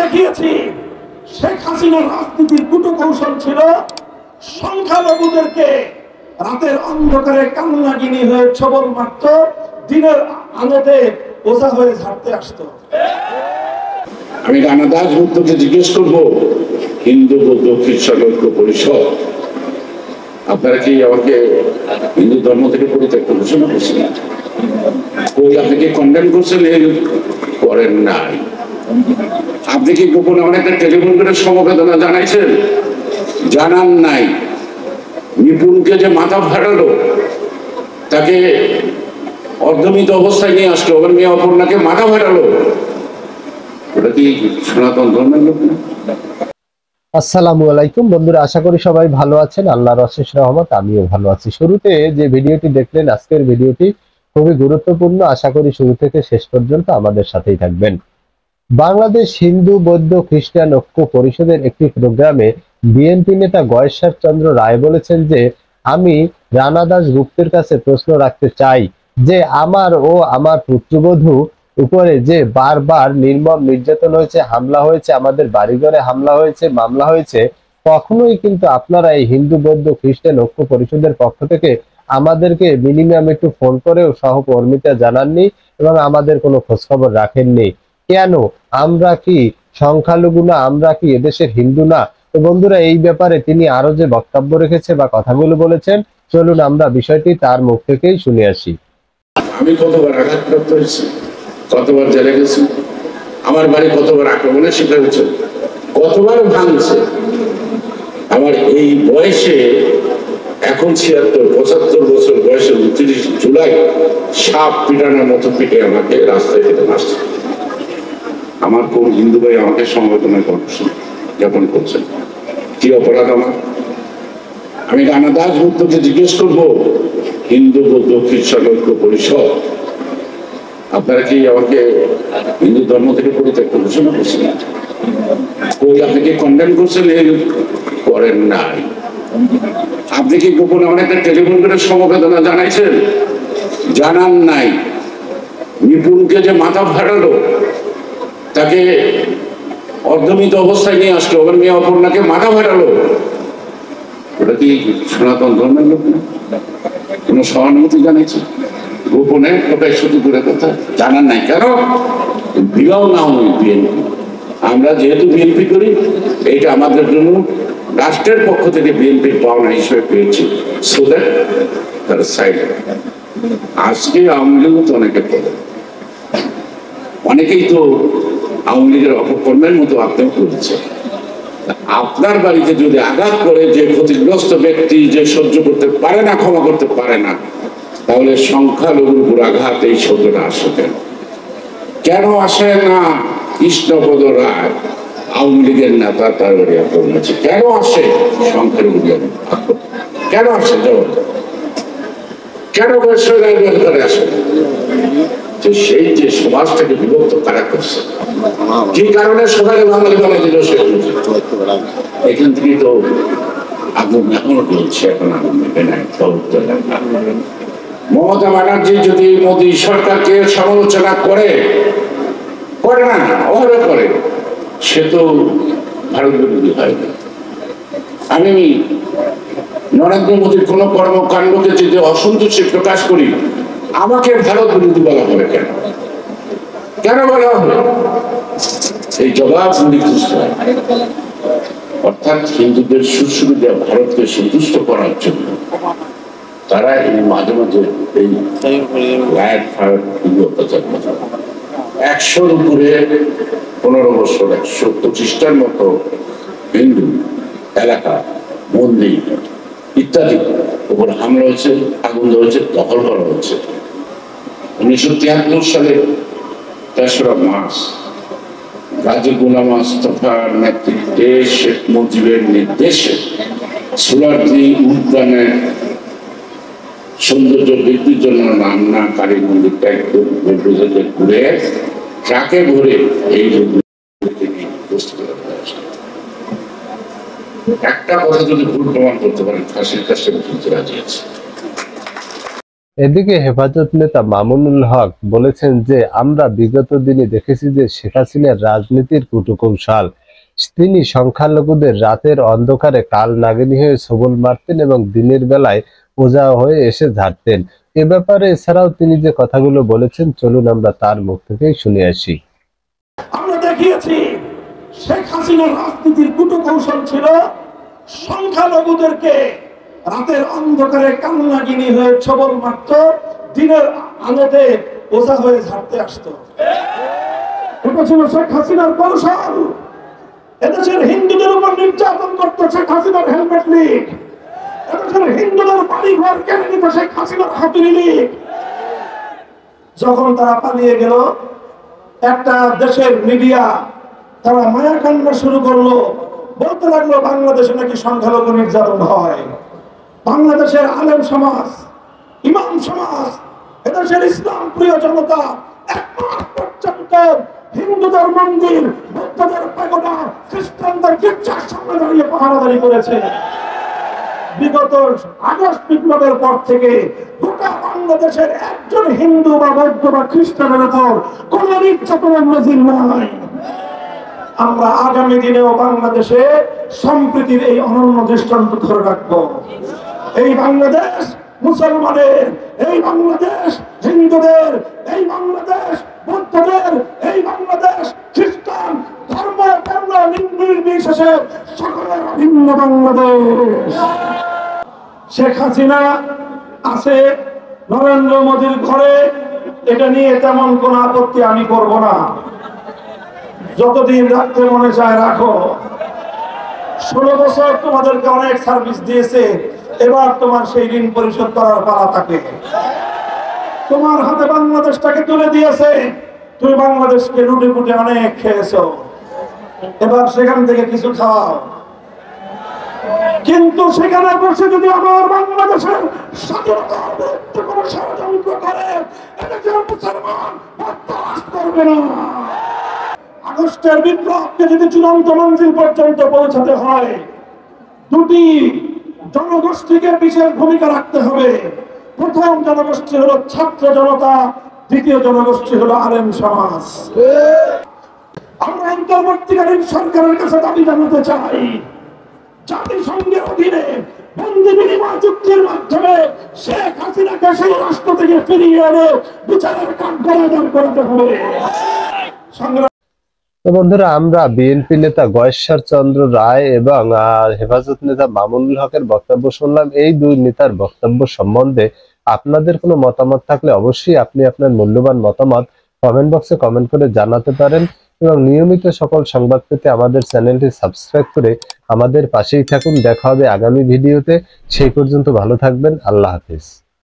দেখিয়েছি শেখ হাসিনার রাজনীতির কূটকৌশল ছিল সংখ্যালঘুদেরকে রাতের অন্ধকারে কান্নাগিনী হয়ে ছবল মারত, দিনের আলোতে ওঝা হয়ে ঝাড়তে আসতো। আমি রানা দাশগুপ্তকে জিজ্ঞেস করবো, হিন্দু বৌদ্ধ খ্রিস্টান ঐক্য পরিষদ আপনারা কি আমাকে হিন্দু ধর্ম থেকে পরিত্যক্ত ঘোষণা করছেন? ওই আপনি কি কন্ডেম করছেন? করেন নাই। আপনি কি গোপনে অনেকটা টেলিফোন করে সমবেদনা জানাইছেন? জানান নাই। নিপুণকে যে মাথা ফাটালো, তাকে অর্ধমিত অবস্থায় নিয়ে আসলো, ওর মেয়ে অপর্ণাকে মাথা ফাটালো, ওটা কি সনাতন ধর্মের লোক না? আসসালামু আলাইকুম বন্ধুরা, আশা করি সবাই ভালো আছেন। আল্লাহর অশেষ রহমত, আমিও ভালো আছি। শুরুতে যে ভিডিওটি দেখলেন, আজকের ভিডিওটি খুবই গুরুত্বপূর্ণ। আশা করি শুরু থেকে শেষ পর্যন্ত আমাদের সাথেই থাকবেন। বাংলাদেশ হিন্দু বৌদ্ধ খ্রিস্টান ঐক্য পরিষদের একটি প্রোগ্রামে বিএনপি নেতা গয়েশ্বর চন্দ্র রায় বলেছেন যে, আমি রানা দাশগুপ্তের কাছে প্রশ্ন রাখতে চাই যে আমার ও আমার পুত্রবধূ উপরে যে বারবার নির্মম নির্যাতন হয়েছে, হামলা হয়েছে, আমাদের বাড়িঘরে হামলা হয়েছে, মামলা হয়েছে, কখনোই কিন্তু আপনারা এই হিন্দু বৌদ্ধ খ্রিস্টান ঐক্য পরিষদের পক্ষ থেকে আমাদেরকে মিনিমাম একটু ফোন করেও সহকর্মিতা জানাননি এবং আমাদের কোনো খোঁজখবর রাখেননি। কেন? আমরা কি সংখ্যালঘু না? আমরা কি এদেশের হিন্দু না? তো বন্ধুরা, এই ব্যাপারে তিনি আরো যে বক্তব্য রেখেছে বা কথাগুলো বলেছেন, চলুন আমরা বিষয়টি তার মুখ থেকেই শুনে আসি। আমি কতবার আঘাতপ্রাপ্ত হয়েছি, কতবার জেলে গেছি, আমার বাড়ি কতবার আক্রমণের শিকার হয়েছে, কতবার ভাঙছে। আমার এই বয়সে, এখন 76-75 বছর বয়সে 29 জুলাই সাপ পিটানোর মতো পিটে আমাকে রাস্তায় ফেলে আসছে। আমার কোন হিন্দু ভাই আমাকে সংবর্ধনা জ্ঞাপন করছেন? কি অপরাধ আমার? আমি রানা দাশগুপ্তকে জিজ্ঞেস করবো, হিন্দু বৌদ্ধ খ্রিস্টান ঐক্য পরিষদ আপনারা কি আমাকে হিন্দু ধর্ম থেকে পরিত্যক্ত ঘোষণা করছেন? ওই আপনি কি কন্ডেম করছেন? করেন নাই। আপনি কি গোপনে অনেকটা টেলিফোন করে সমবেদনা জানাইছেন? জানান নাই। নিপুণকে যে মাথা ফাটালো, তাকে অর্ধমিত অবস্থায় নিয়ে আসলো, ওর মেয়ে অপর্ণাকে মাথা ফাটালো, ওটা কি সনাতন ধর্মের লোক না? কোন সহানুভূতি জানাইছে? গোপনে ওটাই শুধু করে কথা জানান নাই। কেন? বিবাহ না হয় বিএনপি। আমরা যেহেতু বিএনপি করি, এইটা আমাদের জন্য রাষ্ট্রের পক্ষ থেকে বিএনপির পাওনা হিসেবে পেয়েছি। সো দ্যাট তার সাইড। আজকে আওয়ামী লীগও তো অনেকে করে, অনেকেই তো আওয়ামী লীগের অপকর্মের মতো আত্মীয় করেছে। আপনার বাড়িতে যদি আঘাত করে যে ক্ষতিগ্রস্ত ব্যক্তি, যে সহ্য করতে পারে না, ক্ষমা করতে পারে না, তাহলে সংখ্যালঘুর উপর আঘাত এই শব্দটা আসে কেন? কেন আসে না? কৃষ্ণপদ রায় আওয়ামী লীগের নেতা, তার বাড়ি আক্রমণ আছে। কেন আসে সংখ্যালঘু? কেন আসে? জবাব কেন করে আসে? যে সেই যে সমাজটাকে বিভক্ত কারা করছে, কি কারণে সবাই বাঙালি বানাই দিল, সে এখান থেকে তো আগুন এখনো চলছে। এখন আগুন নেবে না। মমতা ব্যানার্জি যদি মোদী সরকারকে সমালোচনা করে না, অভাবে করে, সে তো ভারত বিরোধী হয় না। আমি নরেন্দ্র মোদীর কোন কর্মকাণ্ডকে যদি অসন্তুষ্টি প্রকাশ করি, আমাকে ভারত বিরোধী বলা হবে কেন? কেন বলা হবে? এই জবাব খুঁজতে হয়। অর্থাৎ হিন্দুদের সুবিধা ভারতকে সন্তুষ্ট করার জন্য তারা এই মাঝে মাঝে এই অত্যাচার করে। 100-র উপরে 15 বছর 125টার মতো হিন্দু এলাকা, মন্দির ইত্যাদি উপর হামলা হয়েছে, আগুন ধরেছে, দখল করা হয়েছে। 1973 সালে 3রা মার্চ গাজী গোলাম মোস্তফার নেতৃত্বে শেখ মুজিবের নির্দেশে সোলারদি উদ্যানের সৌন্দর্য বৃদ্ধির জন্য নামনা কালী মন্দিরটা একটু ঘুরে ট্রাকে ভরে এই একটা কথা যদি ভুল প্রমাণ করতে পারেন, ফাঁসির কাছে রাজি আছে। এদিকে হেফাজত নেতা মামুনুল হক বলেছেন যে আমরা বিগত দিনে দেখেছি যে শেখ হাসিনার রাজনীতির কূটকৌশল। তিনি সংখ্যালঘুদের রাতের অন্ধকারে কাল নাগিনী হয়ে সবল মারতেন এবং দিনের বেলায় ওঝা হয়ে এসে ঝাড়তেন। এ ব্যাপারে এছাড়াও তিনি যে কথাগুলো বলেছেন চলুন আমরা তার মুখ থেকেই শুনে আসি। আমরা দেখিয়েছি শেখ হাসিনার রাজনীতির কূটকৌশল ছিল সংখ্যালঘুদেরকে রাতের অন্ধকারে কান্নাগিনী হয়ে ছবল মারত, দিনের আলোতে ওঝা হয়ে ঝাড়তে আসতো। এটা ছিল শেখ হাসিনার কৌশল। এদেশের হিন্দুদের উপর নির্যাতন করতো শেখ হাসিনার হেলমেট লীগ। এদেশের হিন্দুদের বাড়ি ঘর কেড়ে নিত শেখ হাসিনার হাতুড়ি লীগ। যখন তারা পালিয়ে গেল, একটা দেশের মিডিয়া তারা মায়াকাণ্ড শুরু করলো, বলতে লাগলো বাংলাদেশে নাকি সংখ্যালঘু নির্যাতন হয়। বাংলাদেশের আলেম সমাজ, ইমাম সমাজ, এদেশের ইসলাম প্রিয় জনতা এক মাস পর্যন্ত হিন্দুদের মন্দির, বৌদ্ধদের পাগোডা, খ্রিস্টানদের গির্জার সামনে দাঁড়িয়ে পাহারাদারি করেছে। বিগত আগস্ট বিপ্লবের পর থেকে গোটা বাংলাদেশের একজন হিন্দু বা বৌদ্ধ বা খ্রিস্টানের উপর কোন নির্যাতনের নজির নাই। আমরা আগামী দিনেও বাংলাদেশে সম্প্রীতির এই অনন্য দৃষ্টান্ত ধরে রাখবো। এই বাংলাদেশ মুসলমানের, এই বাংলাদেশ হিন্দুদের, এই বাংলাদেশ বৌদ্ধদের, এই বাংলাদেশ খ্রিস্টান ধর্ম বর্ণ নির্বিশেষে সকলের ভিন্ন বাংলাদেশ। শেখ হাসিনা আছে নরেন্দ্র মোদীর ঘরে, এটা নিয়ে তেমন কোন আপত্তি আমি করব না। যতদিন রাখতে মনে চায় রাখো। 16 বছর তোমাদেরকে অনেক সার্ভিস দিয়েছে, এবার তোমার সেই ঋণ পরিশোধ করার পালা থাকে। তোমার হাতে বাংলাদেশটাকে তুলে দিয়েছে, তুমি বাংলাদেশকে লুটে পুটে অনেক খেয়েছো, এবার সেখান থেকে কিছু খাও। কিন্তু সেখানে বসে যদি আমার বাংলাদেশের স্বাধীনতার বিরুদ্ধে কোনো ষড়যন্ত্র করে, এটাকে মুসলমান বরদাস্ত করবে না। আগস্টের বিপ্লবকে যদি চূড়ান্ত মঞ্জিল পর্যন্ত পৌঁছাতে হয়, দুটি জনগোষ্ঠীকে বিশেষ ভূমিকা রাখতে হবে। প্রথম জনগোষ্ঠী হলো ছাত্র জনতা, দ্বিতীয় জনগোষ্ঠী হলো আলেম সমাজ। আমরা অন্তর্বর্তীকালীন সরকারের কাছে দাবি জানাতে চাই, জাতিসংঘের অধীনে বন্দি বিনিময় চুক্তির মাধ্যমে শেখ হাসিনাকে সেই রাষ্ট্র থেকে ফিরিয়ে এনে বিচারের কাঠগড়ায় করাতে হবে। তো বন্ধুরা, আমরা বিএনপি নেতা গয়েশ্বর চন্দ্র রায় এবং হেফাজত নেতা মামুনুল হকের বক্তব্য শুনলাম। এই দুই নেতার বক্তব্য সম্বন্ধে আপনাদের কোনো মতামত থাকলে অবশ্যই আপনি আপনার মূল্যবান মতামত কমেন্ট বক্সে কমেন্ট করে জানাতে পারেন এবং নিয়মিত সকল সংবাদ পেতে আমাদের চ্যানেলটি সাবস্ক্রাইব করে আমাদের পাশেই থাকুন। দেখা হবে আগামী ভিডিওতে। সেই পর্যন্ত ভালো থাকবেন। আল্লাহ হাফেজ।